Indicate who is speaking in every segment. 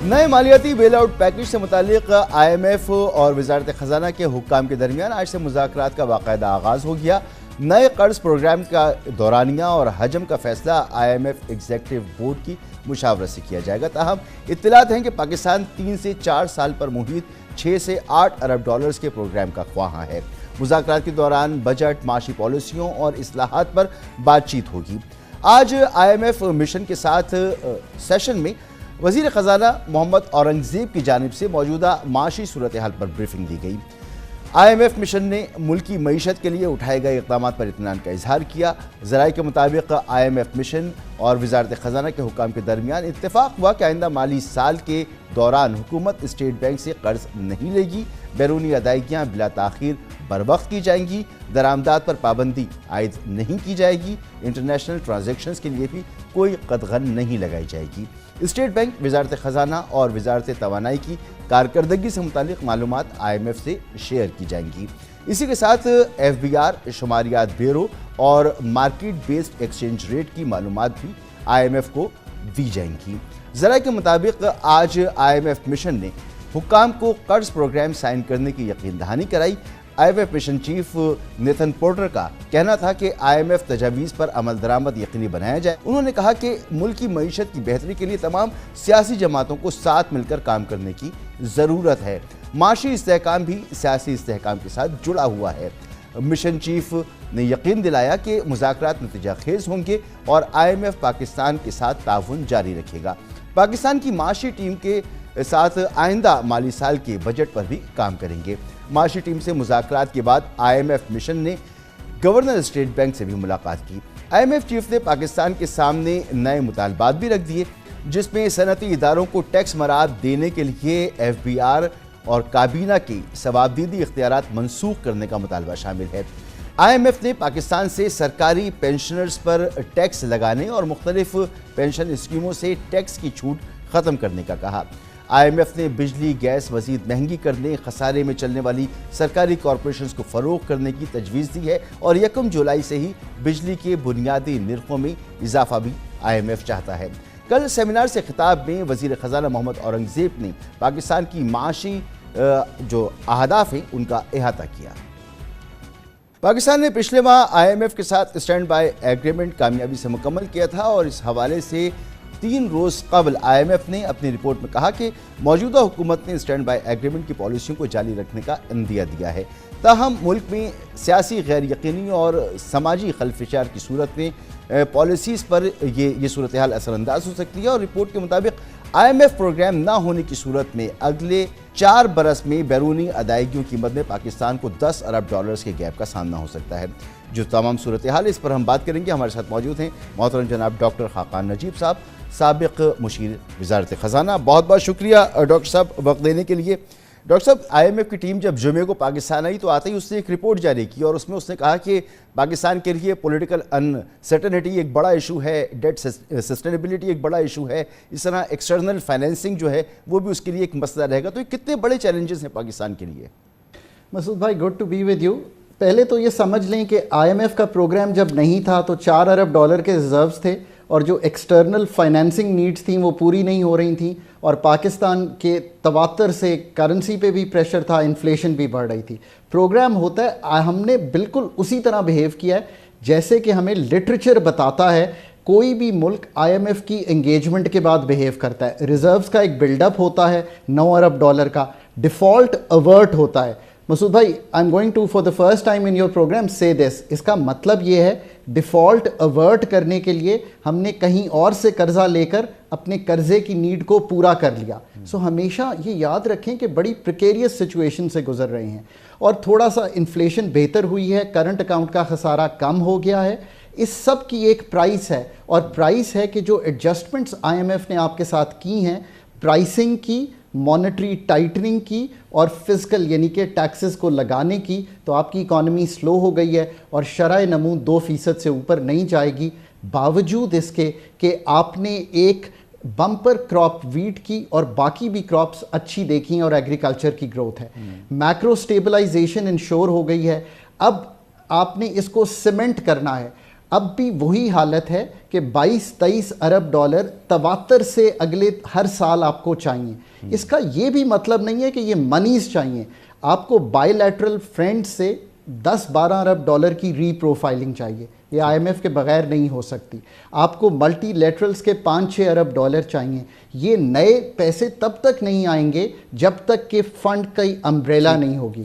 Speaker 1: نئے مالیاتی بیل out package سے متعلق IMF اور وزارت خزانہ کے حکام کے درمیان آج سے مذاکرات کا باقاعدہ آغاز ہو گیا۔ نئے قرض پروگرام کا دورانیہ اور حجم کا فیصلہ IMF ایگزیکٹو بورڈ کی مشاورت سے کیا جائے گا۔ تاہم اطلاعات ہیں کہ پاکستان 3 سے 4 سال پر محیط 6 سے 8 ارب ڈالرز کے پروگرام کا خواہاں ہے۔ مذاکرات کے دوران بجٹ، معاشی پالیسیوں اور اصلاحات پر بات چیت ہوگی۔ آج IMF مشن کے ساتھ سیشن میں وزیر خزانہ محمد اورنگزیب کی جانب سے موجودہ معاشی صورتحال پر بریفنگ دی گئی۔ IMF مشن نے ملکی معیشت کے لیے اٹھائے گئے اقدامات پر اطمینان کا اظہار کیا۔ ذرائع کے مطابق IMF مشن اور وزارت خزانہ کے حکام کے درمیان اتفاق ہوا کہ آئندہ مالی سال کے دوران حکومت اسٹیٹ بینک سے قرض نہیں لے گی، بیرونی ادائیگیاں بلا تاخیر بروقت کی جائیں گی، درآمدات پر پابندی عائد نہیں کی جائے گی، انٹرنیشنل ٹرانزیکشنز کے لیے بھی کوئی قدغن نہیں لگائی جائے گی۔ اسٹیٹ بینک، وزارت خزانہ اور وزارت توانائی کی کارکردگی سے متعلق معلومات IMF سے شیئر کی جائیں گی۔ اسی کے ساتھ FBR، شماریات بیورو اور مارکیٹ بیسڈ ایکسچینج ریٹ کی معلومات بھی IMF کو دی جائیں گی۔ ذرائع کے مطابق آج IMF مشن نے حکام کو قرض پروگرام سائن کرنے کی یقین دہانی کرائی۔ IMF mission chief Nathan Porter کا کہنا تھا کہ IMF تجاویز پر عمل درآمد یقینی بنایا جائے۔ انہوں نے کہا کہ ملکی معیشت کی بہتری کے لیے تمام سیاسی جماعتوں کو ساتھ مل کر کام کرنے کی ضرورت ہے۔ معاشی استحکام بھی سیاسی استحکام کے ساتھ جڑا ہوا ہے۔ مشن چیف نے یقین دلایا کہ مذاکرات نتیجہ خیز ہوں گے اور IMF پاکستان کے ساتھ تعاون جاری رکھے گا۔ پاکستان کی معاشی ٹیم کے ساتھ آئندہ مالی سال کے بجٹ پر بھی کام کریں گے۔ معاشی ٹیم سے مذاکرات کے بعد IMF مشن نے گورنر اسٹیٹ بینک سے بھی ملاقات کی۔ IMF چیف نے پاکستان کے سامنے نئے مطالبات بھی رکھ دیے، جس میں صنعتی اداروں کو ٹیکس مراعات دینے کے لیے FBR اور کابینہ کی ثوابدیدی اختیارات منسوخ کرنے کا مطالبہ شامل ہے۔ IMF نے پاکستان سے سرکاری پینشنرز پر ٹیکس لگانے اور مختلف پینشن اسکیموں سے ٹیکس کی چھوٹ ختم کرنے کا کہا۔ IMF نے بجلی گیس مزید مہنگی کرنے، خسارے میں چلنے والی سرکاری کارپوریشنز کو فروغ کرنے کی تجویز دی ہے اور 1 جولائی سے ہی بجلی کے بنیادی نرخوں میں اضافہ بھی IMF چاہتا ہے۔ کل سیمینار سے خطاب میں وزیر خزانہ محمد اورنگزیب نے پاکستان کی معاشی جو اہداف ہیں ان کا احاطہ کیا۔ پاکستان نے پچھلے ماہ IMF کے ساتھ اسٹینڈ بائی ایگریمنٹ کامیابی سے مکمل کیا تھا اور اس حوالے سے 3 روز قبل IMF نے اپنی رپورٹ میں کہا کہ موجودہ حکومت نے اسٹینڈ بائی ایگریمنٹ کی پالیسیوں کو جاری رکھنے کا عندیہ دیا ہے۔ تاہم ملک میں سیاسی غیر یقینی اور سماجی خلفشار کی صورت میں پالیسیز پر یہ صورتحال اثر انداز ہو سکتی ہے اور رپورٹ کے مطابق IMF پروگرام نہ ہونے کی صورت میں اگلے 4 برس میں بیرونی ادائیگیوں کی قیمت میں پاکستان کو 10 ارب ڈالرز کے گیپ کا سامنا ہو سکتا ہے۔ جو تمام صورتحال اس پر ہم بات کریں گے، ہمارے ساتھ موجود ہیں محترم جناب ڈاکٹر خاقان نجیب صاحب، سابق مشیر وزارت خزانہ۔ بہت بہت شکریہ ڈاکٹر صاحب وقت دینے کے لیے۔ ڈاکٹر صاحب، IMF کی ٹیم جب جمعے کو پاکستان آئی تو آتے ہی اس نے ایک رپورٹ جاری کی اور اس میں اس نے کہا کہ پاکستان کے لیے پولیٹیکل انسرٹنٹی ایک بڑا ایشو ہے، ڈیٹ سسٹینیبلٹی ایک بڑا ایشو ہے، اس طرح ایکسٹرنل فائنینسنگ جو ہے وہ بھی اس کے لیے ایک مسئلہ رہے گا۔ تو یہ کتنے بڑے چیلنجز ہیں پاکستان کے لیے؟
Speaker 2: مسعود بھائی، good to be with you. پہلے تو یہ سمجھ لیں کہ IMF کا پروگرام جب نہیں تھا تو 4 ارب ڈالر کے ریزروز تھے اور جو ایکسٹرنل فائنینسنگ نیڈز تھیں وہ پوری نہیں ہو رہی تھیں اور پاکستان کے تواتر سے کرنسی پہ بھی پریشر تھا، انفلیشن بھی بڑھ رہی تھی۔ پروگرام ہوتا ہے، ہم نے بالکل اسی طرح بیہیو کیا ہے جیسے کہ ہمیں لٹریچر بتاتا ہے کوئی بھی ملک IMF کی انگیجمنٹ کے بعد بیہیو کرتا ہے۔ ریزروز کا ایک بلڈ اپ ہوتا ہے 9 ارب ڈالر کا، ڈیفالٹ اوورٹ ہوتا ہے۔ مسعود بھائی، I am going to for the first time in your programme say this, اس کا مطلب یہ ہے ڈیفالٹ اوورٹ کرنے کے لیے ہم نے کہیں اور سے قرضہ لے کر اپنے قرضے کی نیڈ کو پورا کر لیا۔ سو ہمیشہ یہ یاد رکھیں کہ بڑی پریکیریس سچویشن سے گزر رہے ہیں اور تھوڑا سا انفلیشن بہتر ہوئی ہے، کرنٹ اکاؤنٹ کا خسارہ کم ہو گیا ہے۔ اس سب کی ایک پرائس ہے اور پرائس ہے کہ جو ایڈجسٹمنٹس IMF نے آپ کے ساتھ کی ہیں، پرائسنگ کی، مانیٹری ٹائٹننگ کی اور فزیکل یعنی کہ ٹیکسز کو لگانے کی، تو آپ کی اکانومی سلو ہو گئی ہے اور شرح نمو 2% سے اوپر نہیں جائے گی، باوجود اس کے کہ آپ نے ایک بمپر کراپ ویٹ کی اور باقی بھی کراپس اچھی دیکھی ہیں اور ایگریکلچر کی گروتھ ہے۔ میکرو سٹیبلائزیشن انشور ہو گئی ہے۔ اب آپ نے اس کو سیمنٹ کرنا ہے۔ اب بھی وہی حالت ہے کہ 22-23 ارب ڈالر تواتر سے اگلے ہر سال آپ کو چاہیے. اس کا یہ بھی مطلب نہیں ہے کہ یہ منیز چاہیے. آپ کو بائی لیٹرل فرینڈ سے 10-12 ارب ڈالر کی ری پروفائلنگ چاہیے. یہ آئی ایم ایف کے بغیر نہیں ہو سکتی. آپ کو ملٹی لیٹرلز کے 5-6 ارب ڈالر چاہیے. یہ نئے پیسے تب تک نہیں آئیں گے جب تک کہ فنڈ کی امبریلا نہیں ہوگی.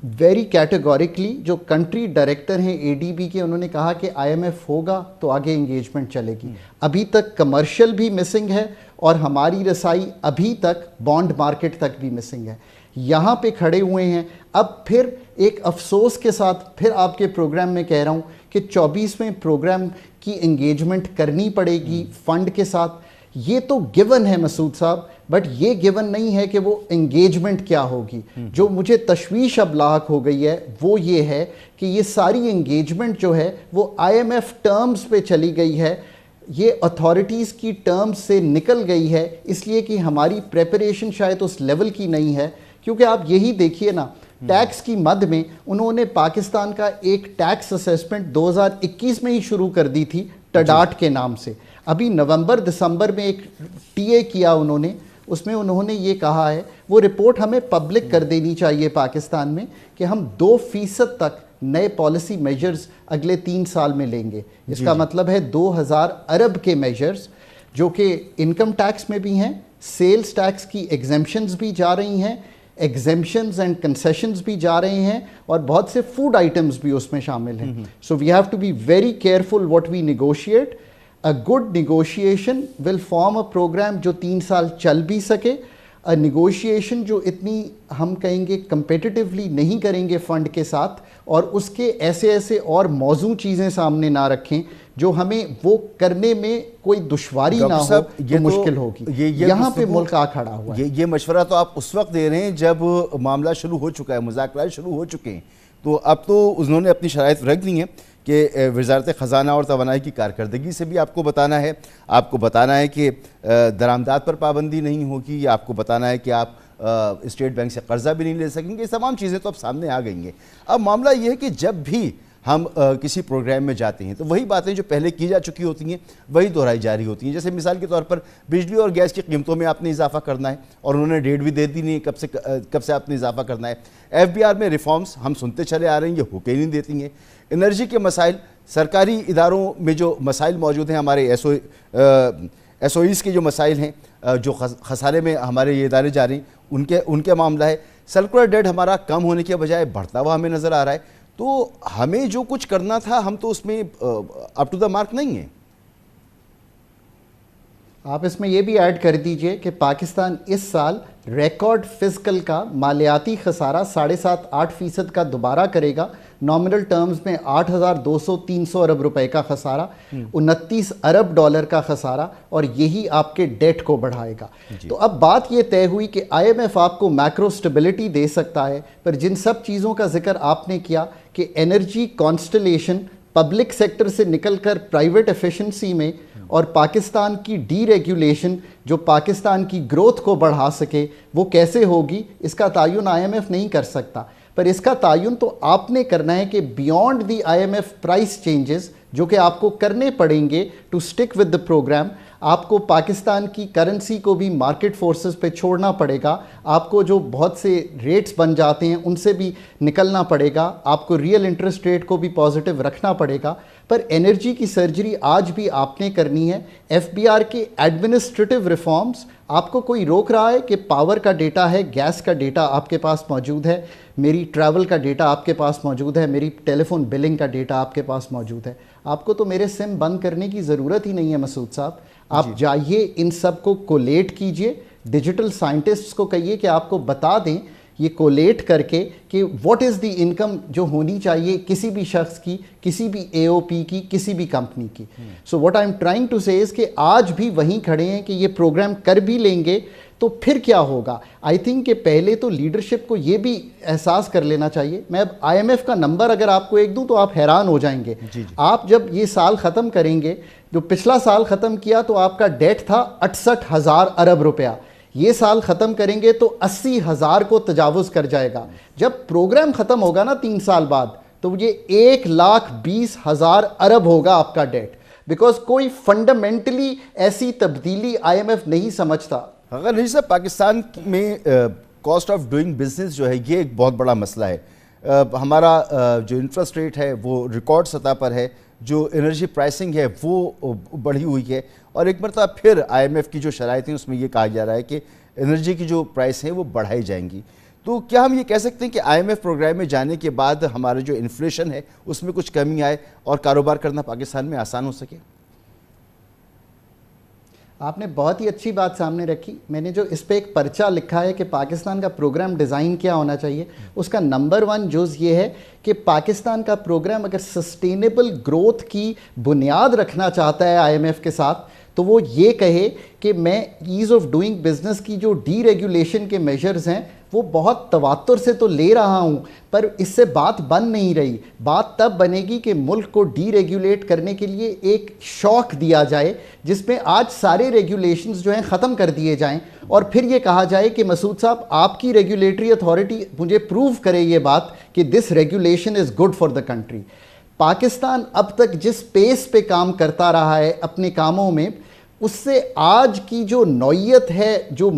Speaker 2: ویری کیٹیگوریکلی جو کنٹری ڈائریکٹر ہیں اے ڈی بی کے, انہوں نے کہا کہ آئی ایم ایف ہوگا تو آگے انگیجمنٹ چلے گی. ابھی تک کمرشل بھی مسنگ ہے اور ہماری رسائی ابھی تک بانڈ مارکیٹ تک بھی مسنگ ہے. یہاں پہ کھڑے ہوئے ہیں. اب پھر ایک افسوس کے ساتھ پھر آپ کے پروگرام میں کہہ رہا ہوں کہ 24ویں پروگرام کی انگیجمنٹ کرنی پڑے گی فنڈ کے ساتھ. یہ تو گیون ہے مسعود صاحب, بٹ یہ گیون نہیں ہے کہ وہ انگیجمنٹ کیا ہوگی. جو مجھے تشویش اب لاحق ہو گئی ہے وہ یہ ہے کہ یہ ساری انگیجمنٹ جو ہے وہ آئی ایم ایف ٹرمز پہ چلی گئی ہے, یہ اتھارٹیز کی ٹرمز سے نکل گئی ہے, اس لیے کہ ہماری پریپریشن شاید اس لیول کی نہیں ہے. کیونکہ آپ یہی دیکھیے نا, ٹیکس کی مد میں انہوں نے پاکستان کا ایک ٹیکس اسیسمنٹ 2021 میں ہی شروع کر دی تھی ٹڈاٹ کے نام سے. ابھی نومبر دسمبر میں ایک ٹی اے کیا انہوں نے, اس میں انہوں نے یہ کہا ہے, وہ رپورٹ ہمیں پبلک کر دینی چاہیے پاکستان میں, کہ ہم 2% تک نئے پالیسی میجرز اگلے 3 سال میں لیں گے. اس کا مطلب ہے 2000 ارب کے میجرز, جو کہ انکم ٹیکس میں بھی ہیں, سیلز ٹیکس کی ایگزمپشنز بھی جا رہی ہیں, ایگزمپشنز اینڈ کنسیشنز بھی جا رہے ہیں, اور بہت سے فوڈ آئٹمز بھی اس میں شامل ہیں. So we have to be very careful what we negotiate. A good negotiation will form a program جو 3 سال چل بھی سکے. A negotiation جو اتنی ہم کہیں گے competitively نہیں کریں گے فنڈ کے ساتھ, اور اس کے ایسے اور موضوع چیزیں سامنے نہ رکھیں جو ہمیں وہ کرنے میں کوئی دشواری نہ ہو تو مشکل ہوگی. یہاں پہ ملک آ کھڑا ہوا ہے.
Speaker 1: یہ مشورہ تو آپ اس وقت دے رہے ہیں جب معاملہ شروع ہو چکا ہے, مذاکرات شروع ہو چکے ہیں, تو اب تو انہوں نے اپنی شرائط رکھ دی ہیں کہ وزارت خزانہ اور توانائی کی کارکردگی سے بھی آپ کو بتانا ہے کہ درآمدات پر پابندی نہیں ہوگی, یا آپ کو بتانا ہے کہ آپ اسٹیٹ بینک سے قرضہ بھی نہیں لے سکیں گے. یہ تمام چیزیں تو اب سامنے آ گئی ہیں. اب معاملہ یہ ہے کہ جب بھی ہم کسی پروگرام میں جاتے ہیں تو وہی باتیں جو پہلے کی جا چکی ہوتی ہیں وہی دہرائی جاری ہوتی ہیں. جیسے مثال کے طور پر بجلی اور گیس کی قیمتوں میں آپ نے اضافہ کرنا ہے, اور انہوں نے ڈیٹ بھی دے دی نہیں کب سے آپ نے اضافہ کرنا ہے. ایف بی آر میں ریفارمز ہم سنتے چلے آ رہے ہیں, یہ ہو کے نہیں دیتی ہیں. انرجی کے مسائل, سرکاری اداروں میں جو مسائل موجود ہیں, ہمارے ایس او ایز کے جو مسائل ہیں, جو خسارے میں ہمارے یہ ادارے جا رہے ہیں, ان کے معاملہ ہے. سرکولر ڈیٹ ہمارا کم ہونے کے بجائے بڑھتا ہوا ہمیں نظر آ رہا ہے. تو ہمیں جو کچھ کرنا تھا ہم تو اس میں اپ ٹو دا مارک نہیں ہیں.
Speaker 2: آپ اس میں یہ بھی ایڈ کر دیجئے کہ پاکستان اس سال ریکارڈ فزیکل کا مالیاتی خسارہ 7.5-8% کا دوبارہ کرے گا. نامنل ٹرمز میں 8,200-300 ارب روپے کا خسارہ, 29 ارب ڈالر کا خسارہ, اور یہی آپ کے ڈیٹ کو بڑھائے گا. تو اب بات یہ طے ہوئی کہ آئی ایم ایف آپ کو میکرو سٹیبلٹی دے سکتا ہے, پر جن سب چیزوں کا ذکر آپ نے کیا کہ انرجی کانسٹلیشن پبلک سیکٹر سے نکل کر پرائیویٹ ایفیشنسی میں, اور پاکستان کی ڈی ریگولیشن جو پاکستان کی گروتھ کو بڑھا سکے, وہ کیسے ہوگی, اس کا تعین آئی ایم ایف نہیں کر سکتا. پر اس کا تعین تو آپ نے کرنا ہے کہ beyond the I M F price changes جو کہ آپ کو کرنے پڑیں گے to stick with the programme. آپ کو پاکستان کی کرنسی کو بھی مارکیٹ فورسز پہ چھوڑنا پڑے گا, آپ کو جو بہت سے ریٹس بن جاتے ہیں ان سے بھی نکلنا پڑے گا, آپ کو ریئل انٹرسٹ ریٹ کو بھی پازیٹیو رکھنا پڑے گا. پر انرجی کی سرجری آج بھی آپ نے کرنی ہے. ایف بی آر کے ایڈمنسٹریٹو ریفارمز, آپ کو کوئی روک رہا ہے کہ پاور کا ڈیٹا ہے, گیس کا ڈیٹا آپ کے پاس موجود ہے, میری ٹریول کا ڈیٹا آپ کے پاس موجود ہے, میری ٹیلی فون بلنگ کا ڈیٹا آپ کے پاس موجود ہے. آپ کو تو میرے سم بند کرنے کی ضرورت ہی نہیں ہے مسعود صاحب. آپ جائیے ان سب کو کولیٹ کیجئے, ڈیجیٹل سائنٹسٹس کو کہیے کہ آپ کو بتا دیں یہ کولیٹ کر کے کہ واٹ از دی انکم جو ہونی چاہیے کسی بھی شخص کی, کسی بھی اے او پی کی, کسی بھی کمپنی کی. So what I am trying to say is کہ آج بھی وہیں کھڑے ہیں کہ یہ پروگرام کر بھی لیں گے تو پھر کیا ہوگا. آئی تھنک کہ پہلے تو لیڈرشپ کو یہ بھی احساس کر لینا چاہیے. میں اب آئی ایم ایف کا نمبر اگر آپ کو ایک دوں تو آپ حیران ہو جائیں گے. آپ جب یہ سال ختم کریں گے, جو پچھلا سال ختم کیا تو آپ کا ڈیٹ تھا 68,000 ارب روپیہ, یہ سال ختم کریں گے تو 80,000 کو تجاوز کر جائے گا. جب پروگرام ختم ہوگا نا 3 سال بعد, تو یہ 1,20,000 ارب ہوگا آپ کا ڈیٹ, بیکاز کوئی فنڈامنٹلی ایسی تبدیلی آئی ایم ایف نہیں سمجھتا.
Speaker 1: اگر نہیں صاحب, پاکستان میں کاسٹ آف ڈوئنگ بزنس جو ہے یہ ایک بہت بڑا مسئلہ ہے. ہمارا جو انٹرسٹ ریٹ ہے وہ ریکارڈ سطح پر ہے, جو انرجی پرائسنگ ہے وہ بڑھی ہوئی ہے, اور ایک مرتبہ پھر آئی ایم ایف کی جو شرائط ہیں اس میں یہ کہا جا رہا ہے کہ انرجی کی جو پرائس ہیں وہ بڑھائی جائیں گی. تو کیا ہم یہ کہہ سکتے ہیں کہ آئی ایم ایف پروگرام میں جانے کے بعد ہمارا جو انفلیشن ہے اس میں کچھ کمی آئے اور کاروبار کرنا پاکستان میں آسان ہو سکے؟
Speaker 2: آپ نے بہت ہی اچھی بات سامنے رکھی. میں نے جو اس پہ ایک پرچہ لکھا ہے کہ پاکستان کا پروگرام ڈیزائن کیا ہونا چاہیے, اس کا نمبر 1 جز یہ ہے کہ پاکستان کا پروگرام اگر سسٹینیبل گروتھ کی بنیاد رکھنا چاہتا ہے آئی ایم ایف کے ساتھ, تو وہ یہ کہے کہ میں ایز آف ڈوئنگ بزنس کی جو ڈی ریگولیشن کے میجرز ہیں وہ بہت تواتر سے تو لے رہا ہوں, پر اس سے بات بن نہیں رہی. بات تب بنے گی کہ ملک کو ڈی ریگولیٹ کرنے کے لیے ایک شوق دیا جائے جس میں آج سارے ریگولیشنز جو ہیں ختم کر دیے جائیں, اور پھر یہ کہا جائے کہ مسعود صاحب آپ کی ریگولیٹری اتھارٹی مجھے پروو کرے یہ بات کہ this regulation is good for the country. Pakistan اب تک جس پیس پہ کام کرتا رہا ہے اپنے کاموں میں, اس سے آج کی جو نوعیت ہے, جو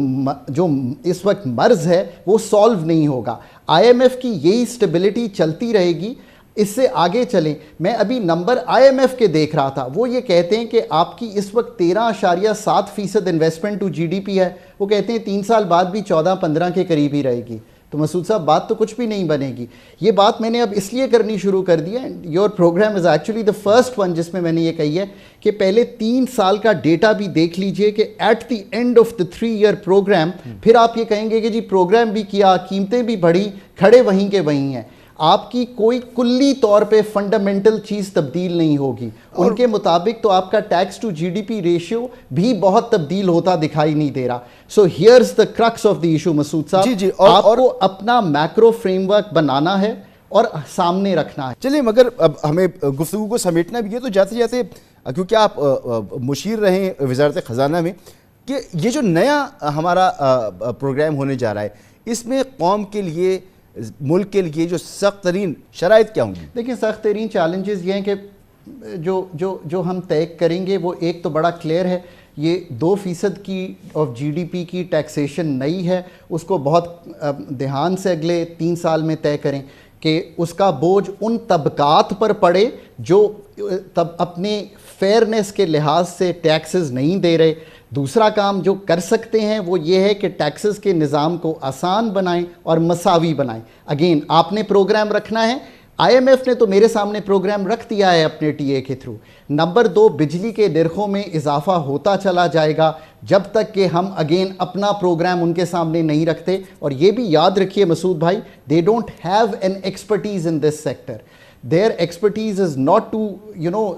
Speaker 2: اس وقت مرض ہے, وہ سالو نہیں ہوگا. آئی ایم ایف کی یہی سٹیبلٹی چلتی رہے گی, اس سے آگے چلیں. میں ابھی نمبر آئی ایم ایف کے دیکھ رہا تھا, وہ یہ کہتے ہیں کہ آپ کی اس وقت 13.7% investment to G D P ہے, وہ کہتے ہیں 3 سال بعد بھی 14-15 کے قریب ہی رہے گی. تو مسعود صاحب بات تو کچھ بھی نہیں بنے گی. یہ بات میں نے اب اس لیے کرنی شروع کر دی ہے, your program is actually the first one جس میں میں نے یہ کہی ہے کہ پہلے 3 سال کا ڈیٹا بھی دیکھ لیجئے کہ at the end of the 3 year programme پھر آپ یہ کہیں گے کہ جی پروگرام بھی کیا, قیمتیں بھی بڑھی, کھڑے وہیں کے وہیں ہیں. آپ کی کوئی کلی طور پہ فنڈامنٹل چیز تبدیل نہیں ہوگی. ان کے مطابق تو آپ کا tax to G D P ratio بھی بہت تبدیل ہوتا دکھائی نہیں دے رہا. So here's the crux of the issue Masood sahib, آپ کو اپنا میکرو فریم ورک بنانا ہے اور سامنے رکھنا ہے.
Speaker 1: چلیے, مگر اب ہمیں گفتگو کو سمیٹنا بھی ہے, تو جاتے جاتے کیونکہ آپ مشیر رہے وزارت خزانہ میں, کہ یہ جو نیا ہمارا پروگرام ہونے جا رہا ہے اس میں قوم کے لیے, ملک کے لیے جو سخت ترین شرائط کیا ہوں گی؟
Speaker 2: دیکھیں, سخت ترین چیلنجز یہ ہیں کہ جو ہم طے کریں گے وہ ایک تو بڑا کلیئر ہے, یہ 2% کی آف جی ڈی پی کی ٹیکسیشن نئی ہے, اس کو بہت دھیان سے اگلے 3 سال میں طے کریں کہ اس کا بوجھ ان طبقات پر پڑے جو اپنے فیئرنیس کے لحاظ سے ٹیکسز نہیں دے رہے. دوسرا کام جو کر سکتے ہیں وہ یہ ہے کہ ٹیکسز کے نظام کو آسان بنائیں اور مساوی بنائیں. اگین آپ نے پروگرام رکھنا ہے, آئی ایم ایف نے تو میرے سامنے پروگرام رکھ دیا ہے اپنے ٹی اے کے تھرو. نمبر 2, بجلی کے نرخوں میں اضافہ ہوتا چلا جائے گا جب تک کہ ہم اگین اپنا پروگرام ان کے سامنے نہیں رکھتے. اور یہ بھی یاد رکھیے مسعود بھائی, they don't have an expertise in this sector. Their expertise is not to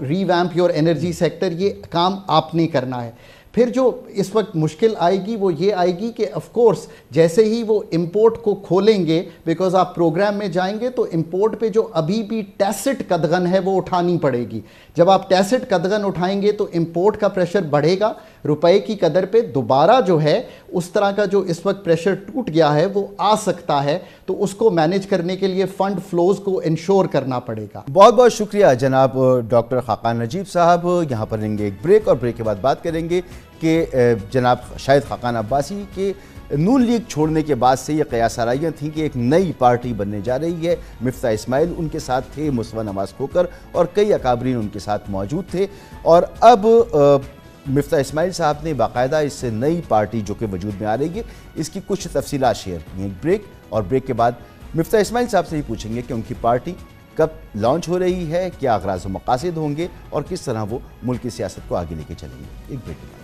Speaker 2: revamp your energy sector. یہ کام آپ نے کرنا ہے. پھر جو اس وقت مشکل آئے گی وہ یہ آئے گی کہ آف کورس جیسے ہی وہ امپورٹ کو کھولیں گے, بیکاز آپ پروگرام میں جائیں گے تو امپورٹ پہ جو ابھی بھی ٹیسٹ قدغن ہے وہ اٹھانی پڑے گی. جب آپ ٹیسٹ قدغن اٹھائیں گے تو امپورٹ کا پریشر بڑھے گا, روپے کی قدر پہ دوبارہ جو ہے اس طرح کا جو اس وقت پریشر ٹوٹ گیا ہے وہ آ سکتا ہے. تو اس کو مینیج کرنے کے لیے فنڈ فلوز کو انشور کرنا پڑے گا.
Speaker 1: بہت بہت شکریہ جناب ڈاکٹر خاقان نجیب صاحب. یہاں پر لیں گے ایک بریک, اور بریک کے بعد بات کریں گے کہ جناب شاہد خاقان عباسی کے نون لیگ چھوڑنے کے بعد سے یہ قیاس آرائیاں تھیں کہ ایک نئی پارٹی بننے جا رہی ہے. مفتاح اسماعیل ان کے ساتھ تھے, مصطفیٰ نواز کھوکر اور کئی اکابرین ان کے ساتھ موجود تھے, اور اب مفتاح اسماعیل صاحب نے باقاعدہ اس سے نئی پارٹی جو کہ وجود میں آ رہی ہے اس کی کچھ تفصیلات شیئر کی ہیں. بریک, اور بریک کے بعد مفتاح اسماعیل صاحب سے ہی پوچھیں گے کہ ان کی پارٹی کب لانچ ہو رہی ہے, کیا اغراض و مقاصد ہوں گے, اور کس طرح وہ ملک کی سیاست کو آگے لے کے چلیں گے. ایک بریک کے بعد.